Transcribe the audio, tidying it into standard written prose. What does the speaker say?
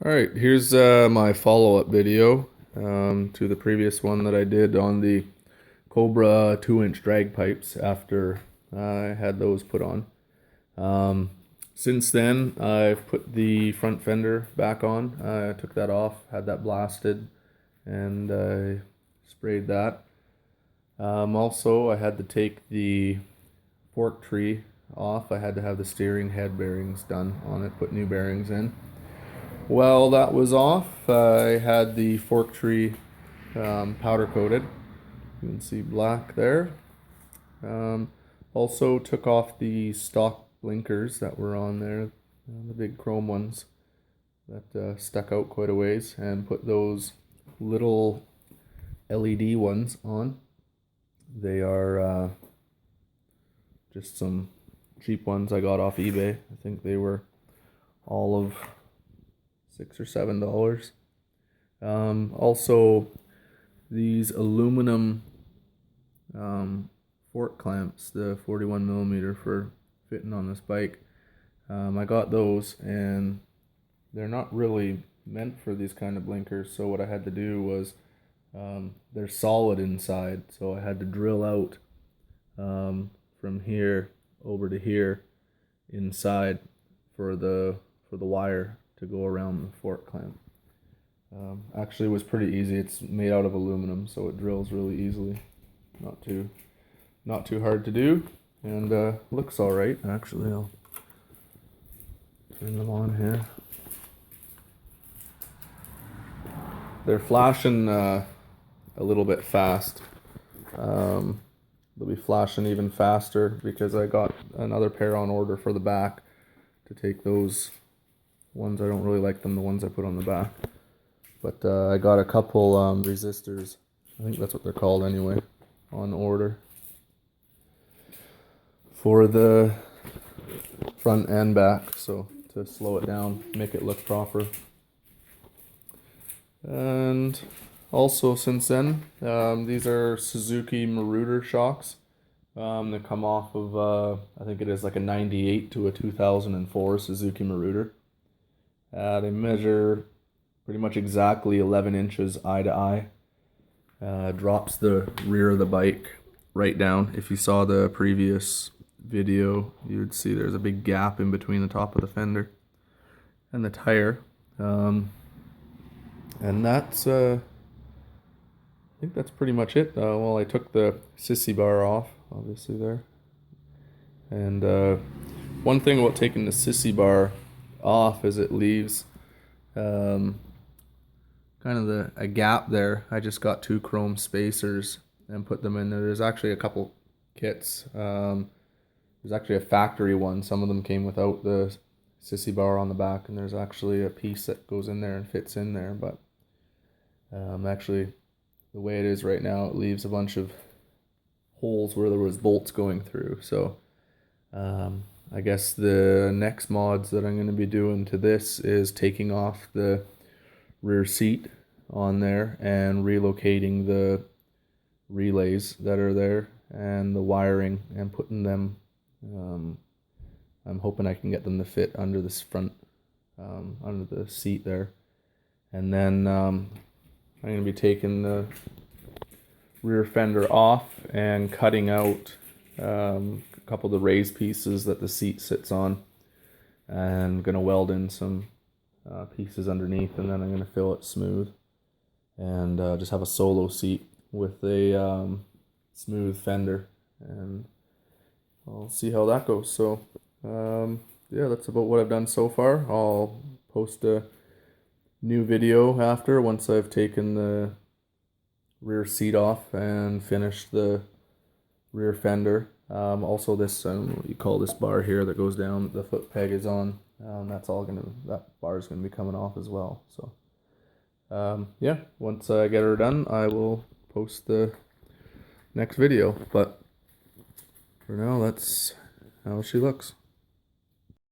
Alright, here's my follow-up video to the previous one that I did on the Cobra 2-inch drag pipes after I had those put on. Since then, I've put the front fender back on. I took that off, had that blasted, and I sprayed that. Also, I had to take the fork tree off. I had to have the steering head bearings done on it, put new bearings in. Well, that was off. I had the fork tree powder coated. You can see black there. Um, Also took off the stock blinkers that were on there, the big chrome ones that stuck out quite a ways, and put those little LED ones on. They are just some cheap ones I got off eBay. I think they were all of $6 or $7. Also, these aluminum fork clamps, the 41 millimeter for fitting on this bike. I got those, and they're not really meant for these kind of blinkers. So what I had to do was, they're solid inside, so I had to drill out from here over to here inside for the wire to go around the fork clamp. Actually, it was pretty easy. It's made out of aluminum, so it drills really easily. Not too hard to do, and looks all right. Actually, I'll turn them on here. They're flashing a little bit fast. They'll be flashing even faster because I got another pair on order for the back to take those ones. I don't really like them, the ones I put on the back. But I got a couple resistors, I think that's what they're called anyway, on order for the front and back, so to slow it down, make it look proper. And also since then, these are Suzuki Intruder shocks. They come off of, I think it is like a 98 to a 2004 Suzuki Intruder. They measure pretty much exactly 11 inches eye to eye. Drops the rear of the bike right down. If you saw the previous video, you would see there's a big gap in between the top of the fender and the tire. And that's, I think that's pretty much it. Well, I took the sissy bar off, obviously there. And one thing about taking the sissy bar off is it leaves kind of a gap there. I just got 2 chrome spacers and put them in there. There's actually a couple kits. There's actually a factory one. Some of them came without the sissy bar on the back, and there's actually a piece that goes in there and fits in there. But actually, the way it is right now, it leaves a bunch of holes where there was bolts going through. So I guess the next mods that I'm going to be doing to this is taking off the rear seat on there and relocating the relays that are there and the wiring and putting them, I'm hoping I can get them to fit under this front, under the seat there. And then I'm going to be taking the rear fender off and cutting out a couple of the raised pieces that the seat sits on, and going to weld in some pieces underneath, and then I'm going to fill it smooth and just have a solo seat with a smooth fender, and I'll see how that goes. So yeah, that's about what I've done so far. I'll post a new video after, once I've taken the rear seat off and finished the rear fender. Also this, what you call this bar here that goes down, the foot peg is on. That bar is gonna be coming off as well. So yeah, once I get her done, I will post the next video. But for now, that's how she looks.